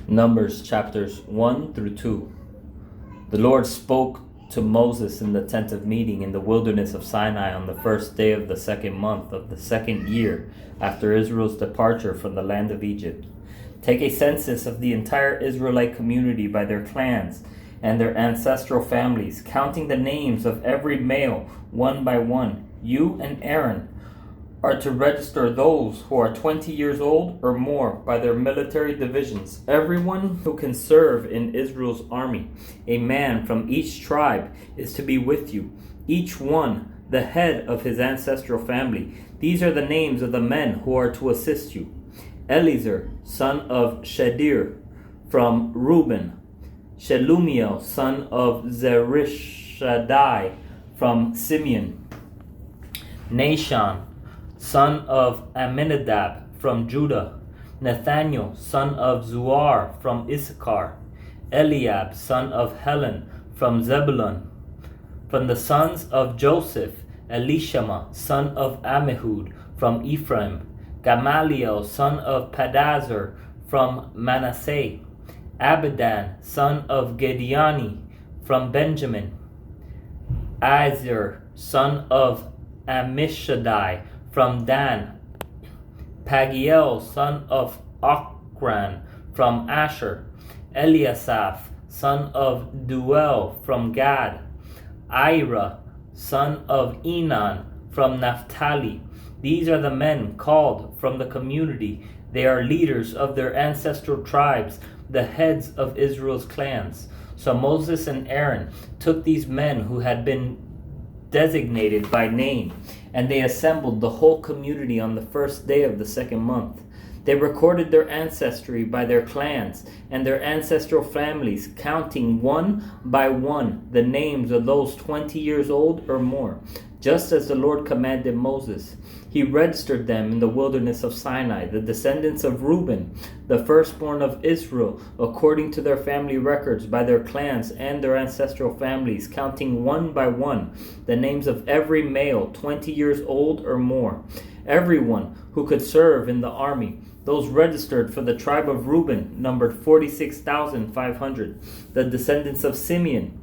Numbers chapters 1 through 2. The Lord spoke to Moses in the tent of meeting in the wilderness of Sinai on the first day of the second month of the second year after Israel's departure from the land of Egypt. Take a census of the entire Israelite community by their clans and their ancestral families, counting the names of every male one by one. You and Aaron are to register those who are 20 years old or more by their military divisions. Everyone who can serve in Israel's army, a man from each tribe, is to be with you, each one the head of his ancestral family. These are the names of the men who are to assist you. Eliezer, son of Shedir, from Reuben. Shelumiel, son of Zerishaddai, from Simeon. Nahshon, son of Amminadab, from Judah. Nathaniel, son of Zuar, from Issachar. Eliab, son of Helon, from Zebulun. From the sons of Joseph, Elishama, son of Ammihud, from Ephraim. Gamaliel, son of Pedazur, from Manasseh. Abidan, son of Gideoni, from Benjamin. Azer, son of Ammishaddai, from Dan. Pagiel, son of Ochran, from Asher. Eliasaph, son of Duel, from Gad. Ira, son of Enan, from Naphtali. These are the men called from the community. They are leaders of their ancestral tribes, the heads of Israel's clans. So Moses and Aaron took these men who had been designated by name, and they assembled the whole community on the first day of the second month. They recorded their ancestry by their clans and their ancestral families, counting one by one the names of those 20 years old or more, just as the Lord commanded Moses. He registered them in the wilderness of Sinai, the descendants of Reuben, the firstborn of Israel, according to their family records by their clans and their ancestral families, counting one by one the names of every male 20 years old or more, everyone who could serve in the army. Those registered for the tribe of Reuben numbered 46,500. The descendants of Simeon,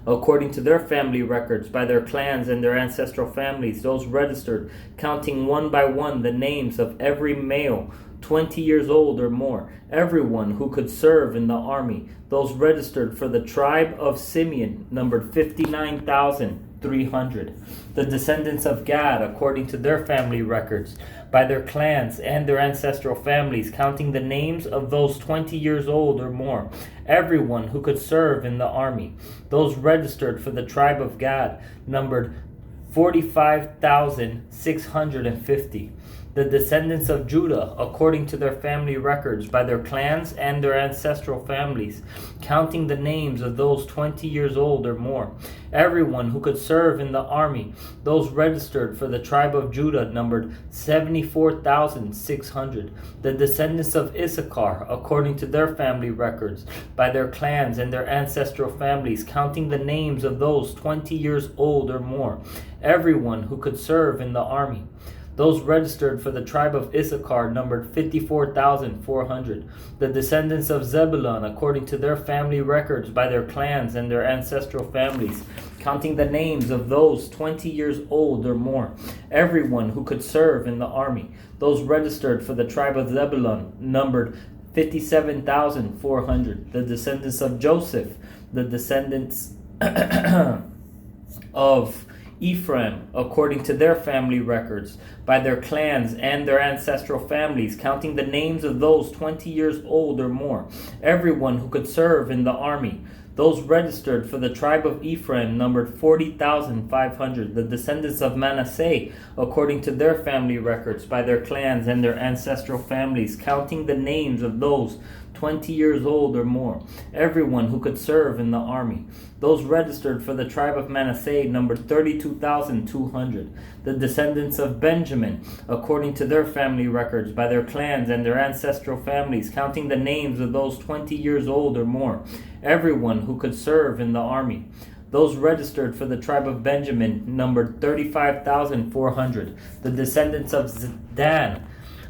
according to their family records by their clans and their ancestral families, those registered, counting one by one the names of every male 20 years old or more, everyone who could serve in the army. Those registered for the tribe of Simeon numbered 59,300. The descendants of Gad, according to their family records by their clans and their ancestral families, counting the names of those 20 years old or more, everyone who could serve in the army. Those registered for the tribe of Gad numbered 45,650. The descendants of Judah, according to their family records by their clans and their ancestral families, counting the names of those 20 years old or more, everyone who could serve in the army. Those registered for the tribe of Judah numbered 74,600. The descendants of Issachar, according to their family records by their clans and their ancestral families, counting the names of those 20 years old or more, everyone who could serve in the army. Those registered for the tribe of Issachar numbered 54,400. The descendants of Zebulun, according to their family records by their clans and their ancestral families, counting the names of those 20 years old or more, everyone who could serve in the army. Those registered for the tribe of Zebulun numbered 57,400. The descendants of Joseph, the descendants of Ephraim, according to their family records, by their clans and their ancestral families, counting the names of those 20 years old or more, everyone who could serve in the army. Those registered for the tribe of Ephraim numbered 40,500. The descendants of Manasseh, according to their family records, by their clans and their ancestral families, counting the names of those 20 years old or more, everyone who could serve in the army. Those registered for the tribe of Manasseh numbered 32,200. The descendants of Benjamin, according to their family records, by their clans and their ancestral families, counting the names of those 20 years old or more, everyone who could serve in the army. Those registered for the tribe of Benjamin numbered 35,400. The descendants of Dan,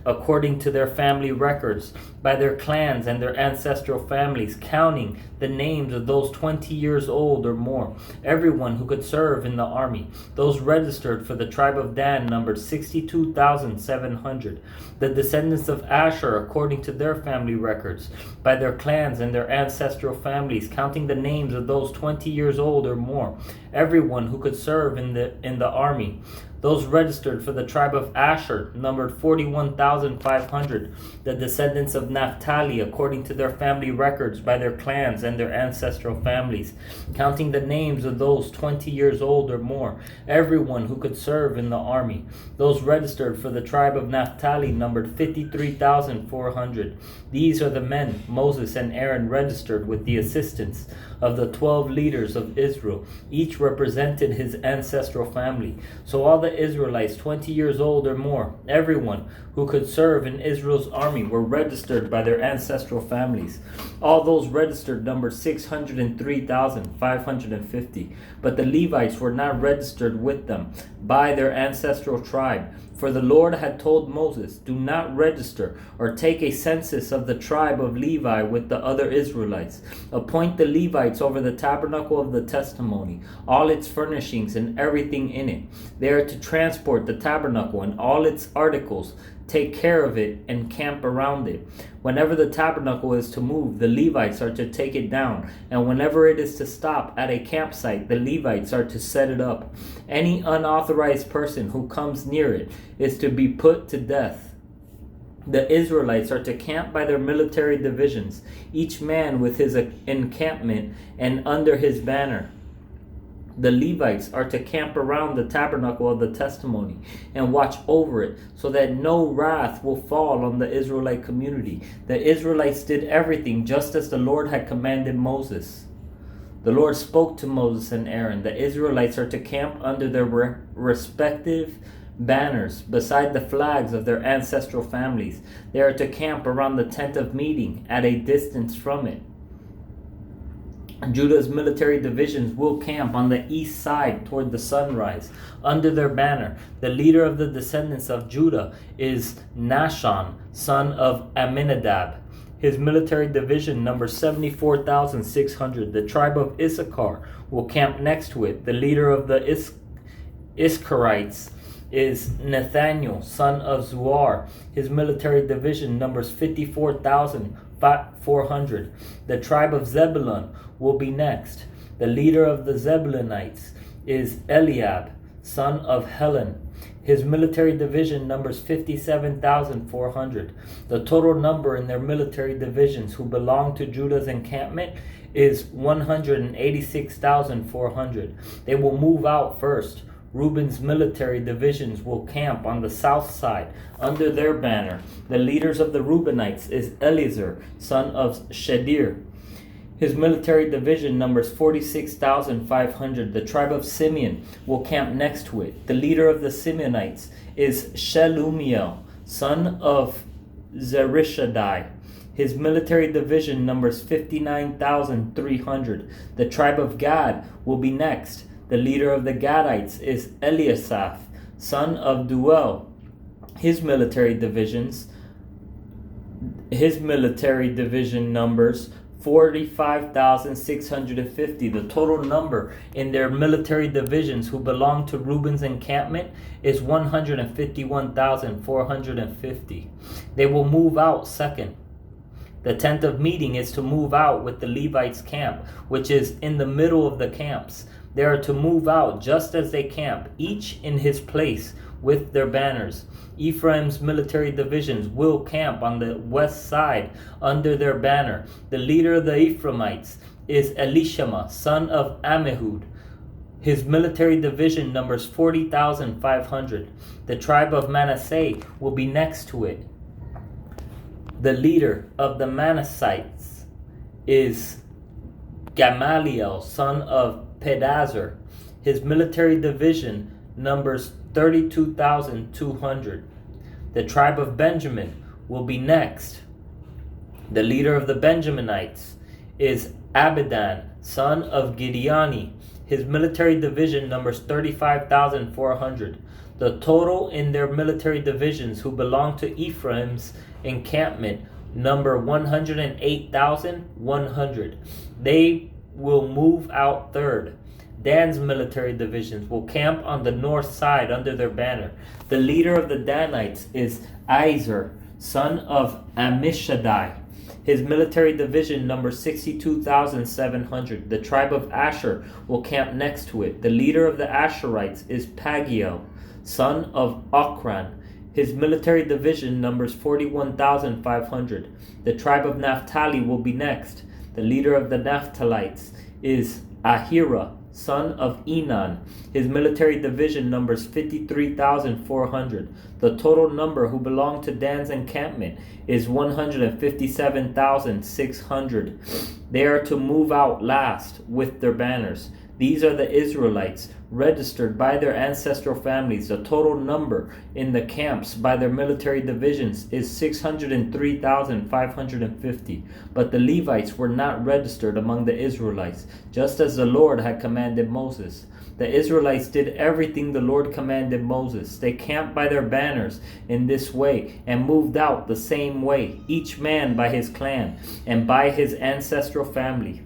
according to their family records, by their clans and their ancestral families, counting the names of those 20 years old or more, everyone who could serve in the army. Those registered for the tribe of Dan numbered 62,700. The descendants of Asher, according to their family records, by their clans and their ancestral families, counting the names of those 20 years old or more, everyone who could serve in the army. Those registered for the tribe of Asher numbered 41,500. The descendants of Naphtali, according to their family records, by their clans and their ancestral families, counting the names of those 20 years old or more, everyone who could serve in the army. Those registered for the tribe of Naphtali numbered 53,400. These are the men Moses and Aaron registered with the assistance of the 12 leaders of Israel. Each represented his ancestral family. So all the Israelites 20 years old or more, everyone who could serve in Israel's army, were registered by their ancestral families. All those registered numbered 603,550. But the Levites were not registered with them by their ancestral tribe. For the Lord had told Moses, "Do not register or take a census of the tribe of Levi with the other Israelites. Appoint the Levites over the tabernacle of the testimony, all its furnishings and everything in it. They are to transport the tabernacle and all its articles, take care of it, and camp around it. Whenever the tabernacle is to move, the Levites are to take it down, and whenever it is to stop at a campsite, the Levites are to set it up. Any unauthorized person who comes near it is to be put to death. The Israelites are to camp by their military divisions, each man with his encampment and under his banner. The Levites are to camp around the tabernacle of the testimony and watch over it, so that no wrath will fall on the Israelite community." The Israelites did everything just as the Lord had commanded Moses. The Lord spoke to Moses and Aaron. The Israelites are to camp under their respective banners beside the flags of their ancestral families. They are to camp around the tent of meeting at a distance from it. Judah's military divisions will camp on the east side toward the sunrise under their banner. The leader of the descendants of Judah is Nahshon, son of Amminadab. His military division numbers 74,600. The tribe of Issachar will camp next to it. The leader of the Issacharites is Nathaniel, son of Zuar. His military division numbers 54,400. The tribe of Zebulun will be next. The leader of the Zebulunites is Eliab, son of Helon. His military division numbers 57,400. The total number in their military divisions who belong to Judah's encampment is 186,400. They will move out first. Reuben's military divisions will camp on the south side under their banner. The leaders of the Reubenites is Eliezer, son of Shedir. His military division numbers 46,500. The tribe of Simeon will camp next to it. The leader of the Simeonites is Shelumiel, son of Zerishaddai. His military division numbers 59,300. The tribe of Gad will be next. The leader of the Gadites is Eliasaph, son of Duel. His military division numbers 45,650. The total number in their military divisions who belong to Reuben's encampment is 151,450. They will move out second. The tent of meeting is to move out with the Levites' camp, which is in the middle of the camps. They are to move out just as they camp, each in his place with their banners. Ephraim's military divisions will camp on the west side under their banner. The leader of the Ephraimites is Elishama, son of Ammihud. His military division numbers 40,500. The tribe of Manasseh will be next to it. The leader of the Manassites is Gamaliel, son of Pedazur. His military division numbers 32,200. The tribe of Benjamin will be next. The leader of the Benjaminites is Abidan, son of Gideoni. His military division numbers 35,400. The total in their military divisions who belong to Ephraim's encampment number 108,100. They will move out third. Dan's military divisions will camp on the north side under their banner. The leader of the Danites is Izer, son of Ammishaddai. His military division numbers 62,700. The tribe of Asher will camp next to it. The leader of the Asherites is Pagiel, son of Ochran. His military division numbers 41,500. The tribe of Naphtali will be next. The leader of the Naphtalites is Ahira, son of Enan. His military division numbers 53,400. The total number who belong to Dan's encampment is 157,600. They are to move out last with their banners. These are the Israelites, registered by their ancestral families. The total number in the camps by their military divisions is 603,550. But the Levites were not registered among the Israelites, just as the Lord had commanded Moses. The Israelites did everything the Lord commanded Moses. They camped by their banners in this way and moved out the same way, each man by his clan and by his ancestral family.